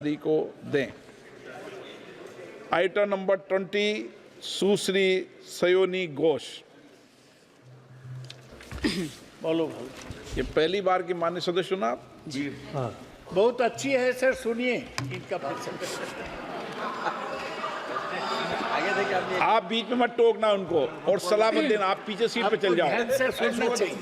को दें। Item number 20 सुश्री सयोनी घोष। बोलो भाई। ये पहली बार की माननीय सदस्य चुना आप? जी हाँ, बहुत अच्छी है सर, सुनिए इनका आप बीच में मत टोकना उनको और सलाह मत देना, आप पीछे सीट पे चल जाओ। सर सुनना चाहिए।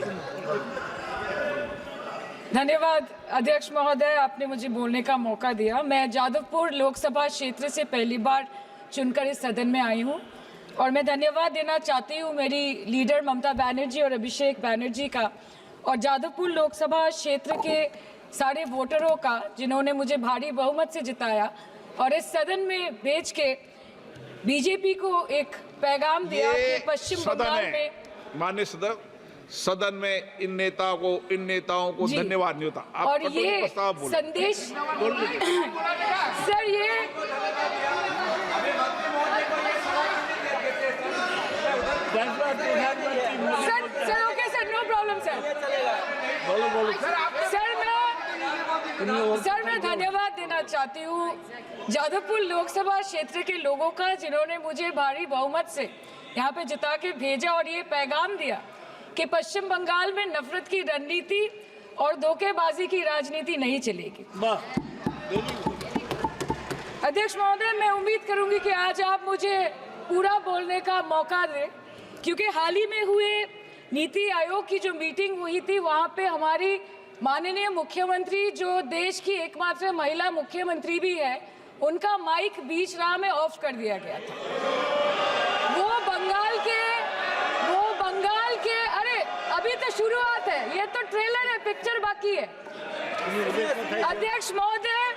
धन्यवाद अध्यक्ष महोदय, आपने मुझे बोलने का मौका दिया। मैं जादवपुर लोकसभा क्षेत्र से पहली बार चुनकर इस सदन में आई हूं और मैं धन्यवाद देना चाहती हूं मेरी लीडर ममता बनर्जी और अभिषेक बनर्जी का और जादवपुर लोकसभा क्षेत्र के सारे वोटरों का जिन्होंने मुझे भारी बहुमत से जिताया और इस सदन में भेज के बीजेपी को एक पैगाम दिया कि पश्चिम बंगाल में माननीय सदन में इन नेताओं को धन्यवाद नहीं होता। आप और ये संदेश सर, ये sir okay sir, no problem sir. बोलो सर मैं धन्यवाद देना चाहती हूँ जादवपुर लोकसभा क्षेत्र के लोगों का जिन्होंने मुझे भारी बहुमत से यहाँ पे जिता के भेजा और ये पैगाम दिया कि पश्चिम बंगाल में नफरत की रणनीति और धोखेबाजी की राजनीति नहीं चलेगी। अध्यक्ष महोदय, मैं उम्मीद करूंगी कि आज आप मुझे पूरा बोलने का मौका दें, क्योंकि हाल ही में हुए नीति आयोग की जो मीटिंग हुई थी वहां पे हमारी माननीय मुख्यमंत्री, जो देश की एकमात्र महिला मुख्यमंत्री भी है, उनका माइक बीच राह में ऑफ कर दिया गया था। वो बंगाल के अरे अभी तो शुरुआत है, ये तो ट्रेलर है, पिक्चर बाकी है। अध्यक्ष महोदय,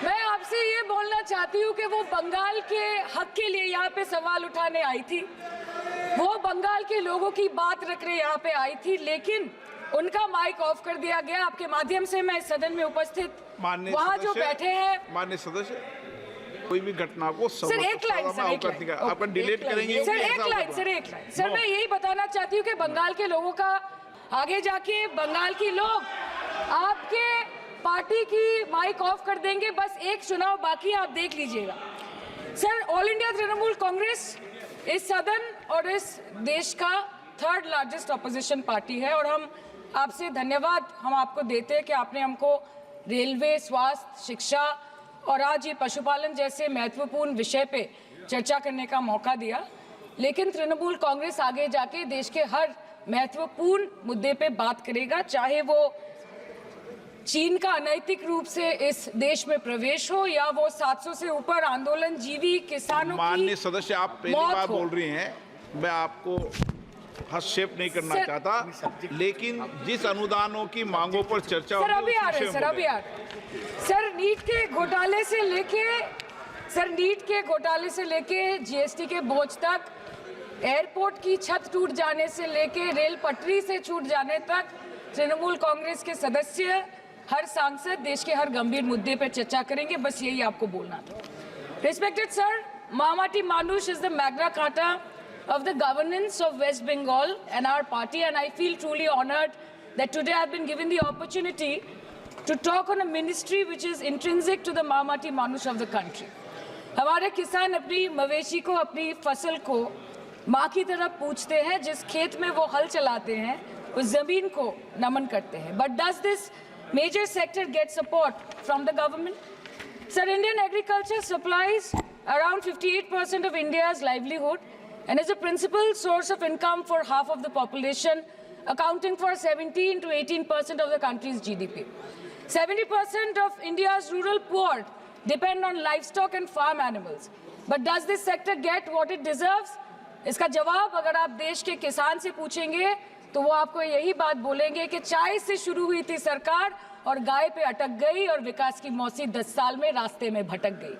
मैं आपसे ये बोलना चाहती हूँ कि वो बंगाल के हक के लिए यहाँ पे सवाल उठाने आई थी, वो बंगाल के लोगों की बात रखने यहाँ पे आई थी, लेकिन उनका माइक ऑफ कर दिया गया। आपके माध्यम से मैं इस सदन में उपस्थित वहाँ जो बैठे हैं माननीय सदस्य, कोई भी घटना को सर एक लाइन आपका डिलीट करेंगे सर, एक लाइन सर, मैं यही बताना चाहती हूँ कि बंगाल के लोगों का आगे जाके बंगाल की लोग आपके पार्टी की माइक ऑफ कर देंगे। बस एक चुनाव बाकी, आप देख लीजिएगा। Sir, all India Trinamool Congress इस सदन और इस देश का 3rd लार्जेस्ट ऑपोजिशन पार्टी है और हम आपसे धन्यवाद हम आपको देते हैं कि आपने हमको रेलवे, स्वास्थ्य, शिक्षा और आज ये पशुपालन जैसे महत्वपूर्ण विषय पे चर्चा करने का मौका दिया। लेकिन तृणमूल कांग्रेस आगे जाके देश के हर महत्वपूर्ण मुद्दे पे बात करेगा, चाहे वो चीन का अनैतिक रूप से इस देश में प्रवेश हो या वो 700 से ऊपर आंदोलन जीवी किसानों की। माननीय सदस्य, आप पहली बार बोल रही हैं, मैं आपको हस्तक्षेप नहीं करना चाहता, लेकिन जिस अनुदानों की मांगों पर चर्चा सर अभी आ रहे सर, नीट के घोटाले से लेके जीएसटी के बोझ तक, एयरपोर्ट की छत टूट जाने से लेके रेल पटरी से छूट जाने तक तृणमूल कांग्रेस के सदस्य, हर सांसद देश के हर गंभीर मुद्दे पर चर्चा करेंगे। बस यही आपको बोलना था। रिस्पेक्टेड सर, मामाटी मानुष is the Magna carta of the governance of West Bengal and our party, and I feel truly honored that today I've been given the opportunity to talk on a ministry which is intrinsic to the Mamati Manush of the country. हमारे किसान अपनी मवेशी को, अपनी फसल को माँ की तरफ पूछते हैं, जिस खेत में वो हल चलाते हैं उस जमीन को नमन करते हैं। But does this major sector get support from the government? Sir, Indian agriculture supplies around 58% of India's livelihood and is a principal source of income for half of the population, accounting for 17 to 18% of the country's GDP. 70% of India's rural poor depend on livestock and farm animals. But does this sector get what it deserves? इसका जवाब अगर आप देश के किसान से पूछेंगे तो वो आपको यही बात बोलेंगे कि चाय से शुरू हुई थी सरकार और गाय पे अटक गई और विकास की मौसी 10 साल में रास्ते में भटक गई।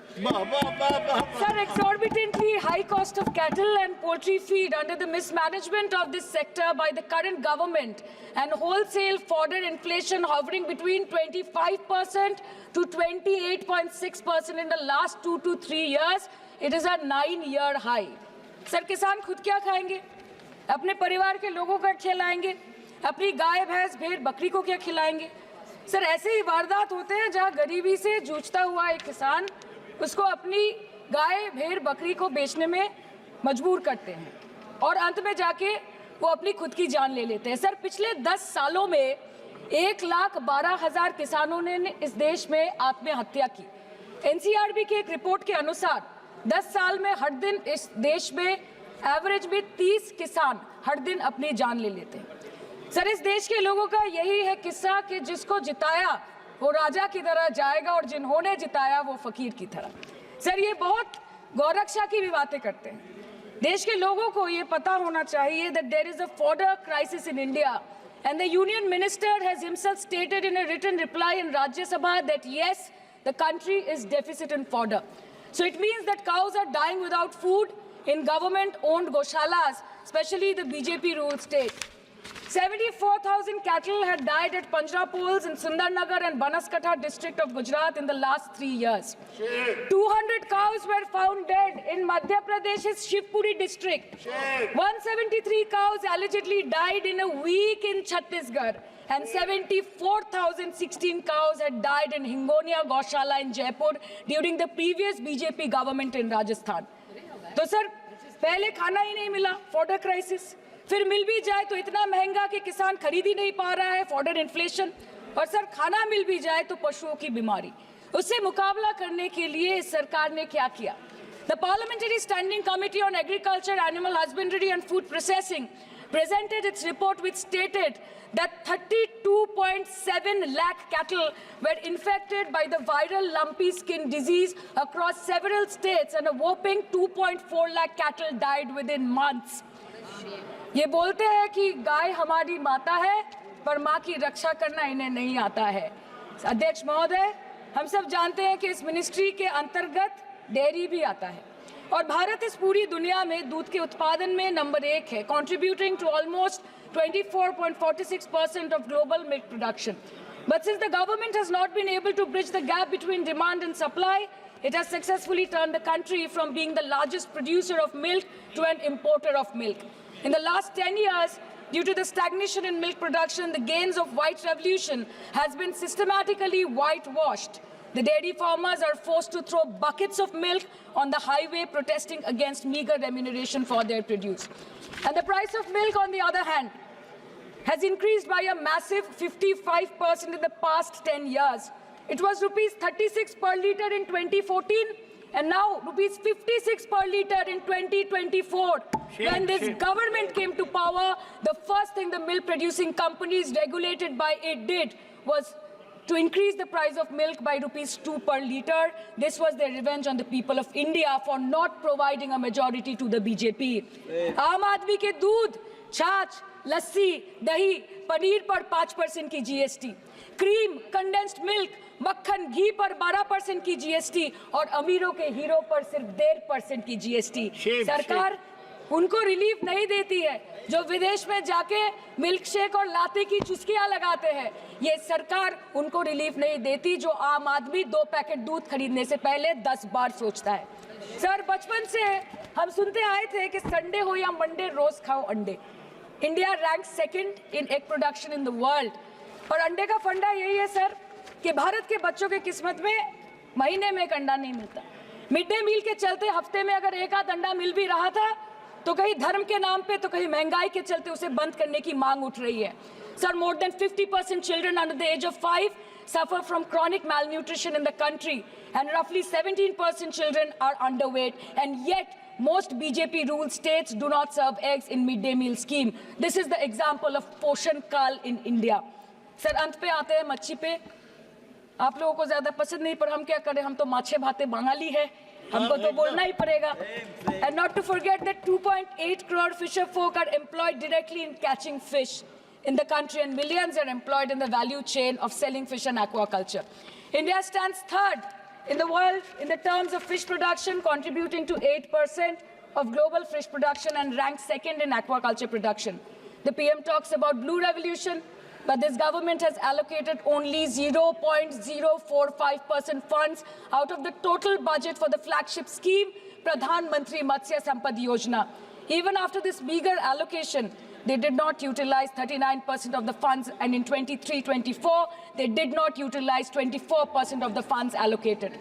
Sir, exorbitantly high cost of cattle and poultry feed under the mismanagement of this sector by the current government and wholesale fodder inflation hovering between 25% to 28.6% in the last 2 to 3 years, it is a 9-year high. Sir, किसान खुद क्या खाएंगे? अपने परिवार के लोगों का खिलाएंगे? अपनी गाय, भैंस, भेड़, बकरी को क्या खिलाएंगे? सर ऐसे ही वारदात होते हैं जहां गरीबी से जूझता हुआ एक किसान उसको अपनी गाय भेड़ बकरी को बेचने में मजबूर करते हैं और अंत में जाके वो अपनी खुद की जान ले लेते हैं। सर पिछले 10 सालों में 1,12,000 किसानों ने इस देश में आत्महत्या की। एनसीआरबी की एक रिपोर्ट के अनुसार 10 साल में हर दिन इस देश में एवरेज में 30 किसान हर दिन अपनी जान ले लेते हैं। सर इस देश के लोगों का यही है किस्सा कि जिसको जिताया वो राजा की तरह जाएगा और जिन्होंने जिताया वो फकीर की तरह। सर ये बहुत गौरक्षा की भी बातें करते हैं। देश के लोगों को ये पता होना चाहिए that there is a fodder crisis in India and the union minister has himself stated in a written reply in Rajya Sabha that yes, the country is deficit in fodder. So it means that cows are dying without food in government-owned goshalas, especially the BJP-ruled state. 74,000 cattle had died at Panjrapols in Sundarnagar and Banaskantha district of Gujarat in the last 3 years. 200 cows were found dead in Madhya Pradesh's Shivpuri district. 173 cows allegedly died in a week in Chhattisgarh. And 74,016 cows had died in Hingonia Goshala in Jaipur during the previous BJP government in Rajasthan. तो sir पहले खाना ही नहीं मिला, fodder crisis, फिर मिल भी जाए तो इतना महंगा कि किसान खरीद ही नहीं पा रहा है, फॉडर इन्फ्लेशन, और सर खाना मिल भी जाए तो पशुओं की बीमारी। उससे मुकाबला करने के लिए इस सरकार ने क्या किया? The Parliamentary Standing Committee on Agriculture, Animal Husbandry and Food Processing presented its report which stated that 32.7 lakh cattle were infected by the viral lumpy skin disease across several states and a whopping 2.4 lakh cattle died within months. ये बोलते हैं कि गाय हमारी माता है पर माँ की रक्षा करना इन्हें नहीं आता है। अध्यक्ष महोदय, हम सब जानते हैं कि इस मिनिस्ट्री के अंतर्गत डेयरी भी आता है और भारत इस पूरी दुनिया में दूध के उत्पादन में नंबर 1 है, contributing to almost 24.46% of global milk production. But since the government has not been able to bridge the gap between demand and supply, it has successfully turned the country from being the largest producer of milk to an importer of milk. In the last 10 years, due to the stagnation in milk production, the gains of white revolution has been systematically whitewashed. The dairy farmers are forced to throw buckets of milk on the highway protesting against meager remuneration for their produce. And the price of milk, on the other hand, has increased by a massive 55% in the past 10 years. It was rupees 36 per litre in 2014 and now rupees 56 per litre in 2024. When this government came to power, the first thing the milk producing companies regulated by it did was to increase the price of milk by rupees 2 per litre. This was their revenge on the people of India for not providing a majority to the BJP. आम आदमी के दूध, छाछ, लस्सी, दही, पनीर पर 5% की GST, cream, condensed milk, मक्खन, घी पर 12% की GST और अमीरों के हीरो पर सिर्फ 1.5% की GST। सरकार उनको रिलीफ नहीं देती है जो विदेश में जाके मिल्क शेक और लाते की चुस्कियां लगाते हैं। ये सरकार उनको रिलीफ नहीं देती जो आम आदमी 2 पैकेट दूध खरीदने से पहले 10 बार सोचता है। सर बचपन से हम सुनते आए थे कि संडे हो या मंडे रोज खाओ अंडे। India rank 2nd in egg production in the world और अंडे का फंडा यही है सर कि भारत के बच्चों के किस्मत में महीने में एक अंडा नहीं मिलता। मिड डे मील के चलते हफ्ते में अगर एक आध अंडा मिल भी रहा था तो कहीं धर्म के नाम पे तो कहीं महंगाई के चलते उसे बंद करने की मांग उठ रही है। Sir more than 50% children under the age of 5 suffer from chronic malnutrition in the country and roughly 17% children are underweight and yet most BJP ruled states do not serve eggs in midday meal scheme. This is the example of Poshan Kal in India. Sir अंत पे आते हैं मच्छी पे। आप लोगों को ज्यादा पसंद नहीं पर हम क्या करें, हम तो माछे भाते बंगाली है, हमको तो बोलना ही पड़ेगा। And not to forget that 2.8 crore fisher folk are employed directly in catching fish in the country and millions are employed in the value chain of selling fish and aquaculture. India stands 3rd in the world in the terms of fish production, contributing to 8% of global fish production and ranked 2nd in aquaculture production. The PM talks about blue revolution, but this government has allocated only 0.045% funds out of the total budget for the flagship scheme, Pradhan Mantri Matsya Sampad Yojana. Even after this meager allocation, they did not utilize 39% of the funds, and in 23-24, they did not utilize 24% of the funds allocated.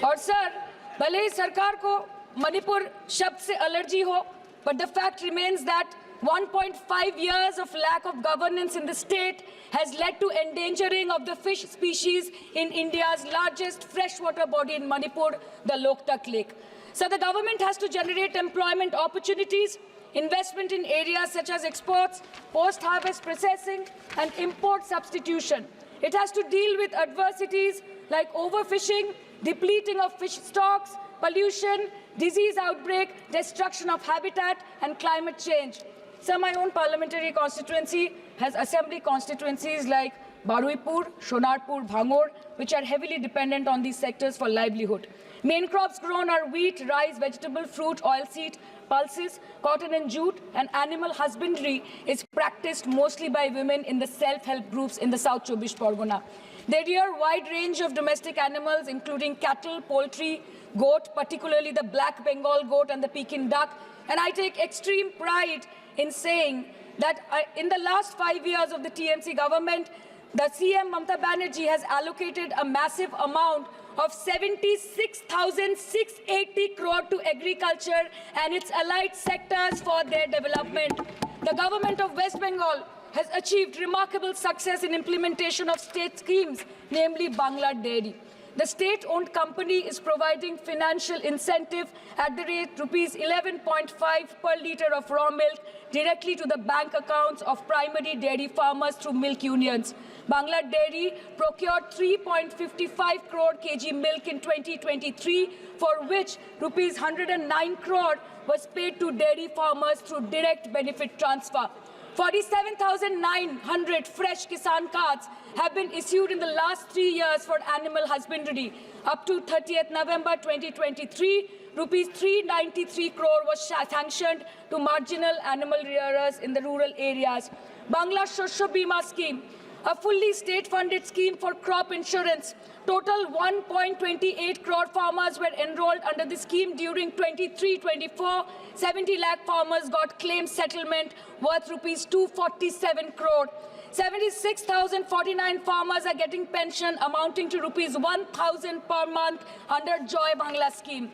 और sir, भले ही सरकार को मणिपुर शब्द से allergy हो, but the fact remains that 1.5 years of lack of governance in the state has led to endangering of the fish species in India's largest freshwater body in Manipur, the Loktak Lake. So the government has to generate employment opportunities, investment in areas such as exports, post-harvest processing, and import substitution. It has to deal with adversities like overfishing, depleting of fish stocks, pollution, disease outbreak, destruction of habitat, and climate change. So my own parliamentary constituency has assembly constituencies like Baruipur, Shonarpur, Bhangor, which are heavily dependent on these sectors for livelihood. Main crops grown are wheat, rice, vegetable, fruit, oilseed, pulses, cotton and jute, and animal husbandry is practiced mostly by women in the self-help groups in the South Chobbish Pargona. They rear a wide range of domestic animals, including cattle, poultry, goat, particularly the black Bengal goat and the Pekin duck. And I take extreme pride in saying that in the last 5 years of the TMC government, the CM Mamata Banerjee has allocated a massive amount of 76,680 crore to agriculture and its allied sectors for their development. The government of West Bengal has achieved remarkable success in implementation of state schemes, namely Bangla Dairy. The state-owned company is providing financial incentive at the rate rupees 11.5 per litre of raw milk directly to the bank accounts of primary dairy farmers through milk unions. Bangla Dairy procured 3.55 crore kg milk in 2023, for which rupees 109 crore was paid to dairy farmers through direct benefit transfer. 47,900 fresh Kisan cards have been issued in the last 3 years for animal husbandry. Up to 30th November 2023, rupees 393 crore was sanctioned to marginal animal rearers in the rural areas. Bangla Shosho Bima scheme, a fully state-funded scheme for crop insurance. Total 1.28 crore farmers were enrolled under the scheme during 23-24. 70 lakh farmers got claim settlement worth rupees 247 crore. 76,049 farmers are getting pension amounting to rupees 1,000 per month under Joy Bangla scheme.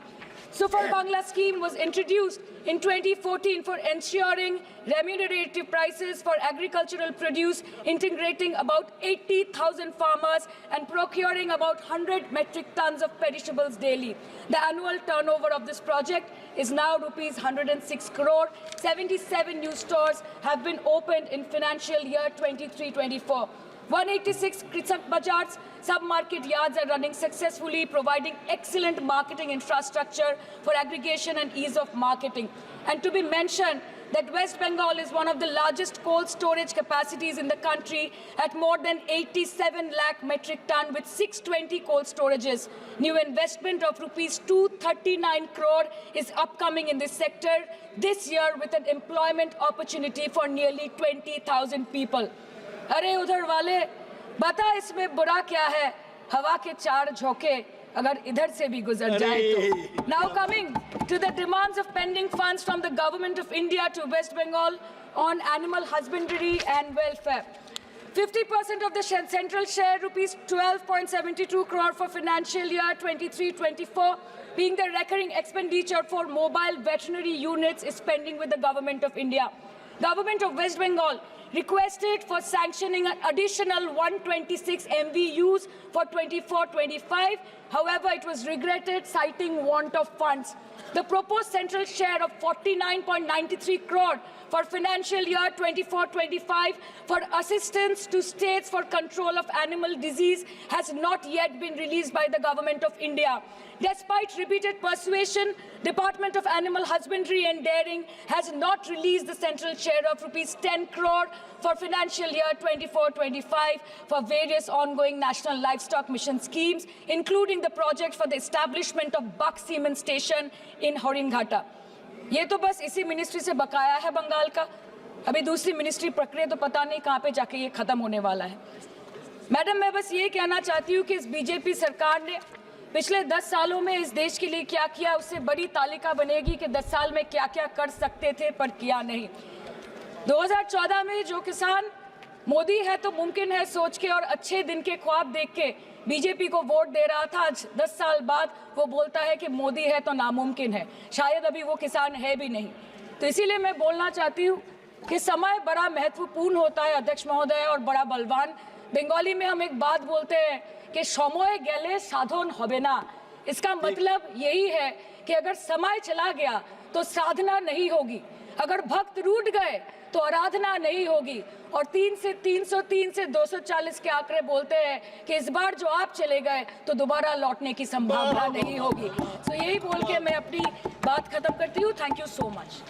Super Bangla scheme was introduced in 2014 for ensuring remunerative prices for agricultural produce, integrating about 80,000 farmers and procuring about 100 metric tons of perishables daily. The annual turnover of this project is now rupees 106 crore. 77 new stores have been opened in financial year 23-24. 186 Krisak Bazars sub-market yards are running successfully, providing excellent marketing infrastructure for aggregation and ease of marketing. And to be mentioned that West Bengal is one of the largest cold storage capacities in the country at more than 87 lakh metric ton with 620 cold storages. New investment of rupees 239 crore is upcoming in this sector this year with an employment opportunity for nearly 20,000 people. अरे उधर वाले बता इसमें बुरा क्या है हवा के चार झोंके अगर इधर से भी गुजर जाए तो Now coming to the demands of pending funds from the government of India to West Bengal on animal husbandry and welfare. 50% of the central share, rupees 12.72 crore for financial year 23-24, being the recurring expenditure for mobile veterinary units is pending with the government of India. Government of West Bengal requested for sanctioning an additional 126 MVUs for 24-25. However, it was regretted, citing want of funds. The proposed central share of 49.93 crore for financial year 24-25 for assistance to states for control of animal disease has not yet been released by the government of India. Despite repeated persuasion, Department of Animal Husbandry and Dairying has not released the central share of rupees 10 crore for financial year 24-25 for various ongoing national livestock mission schemes, including the project for the establishment of Buck Semen Station in Horinghata. ये तो बस इसी ministry से बकाया है बंगाल का अभी दूसरी मिनिस्ट्री प्रक्रिया तो पता नहीं कहां पे जाके ये खत्म होने वाला है मैडम मैं बस ये कहना चाहती हूं कि इस बीजेपी सरकार ने पिछले 10 सालों में इस देश के लिए क्या किया उससे बड़ी तालिका बनेगी कि 10 साल में क्या-क्या कर सकते थे पर किया नहीं 2014 में जो किसान मोदी है तो मुमकिन है सोच के और अच्छे दिन के ख्वाब देख के बीजेपी को वोट दे रहा था, आज 10 साल बाद वो बोलता है कि मोदी है तो नामुमकिन है। शायद अभी वो किसान है भी नहीं। तो इसीलिए मैं बोलना चाहती हूँ कि समय बड़ा महत्वपूर्ण होता है अध्यक्ष महोदय, और बड़ा बलवान। बंगाली में हम एक बात बोलते हैं कि समय गेले साधन होबे ना। इसका मतलब यही है कि अगर समय चला गया तो साधना नहीं होगी, अगर भक्त रूठ गए तो आराधना नहीं होगी। और 3 से 303 से 240 के आंकड़े बोलते हैं कि इस बार जो आप चले गए तो दोबारा लौटने की संभावना नहीं होगी। तो यही बोल के मैं अपनी बात खत्म करती हूँ। Thank you so much.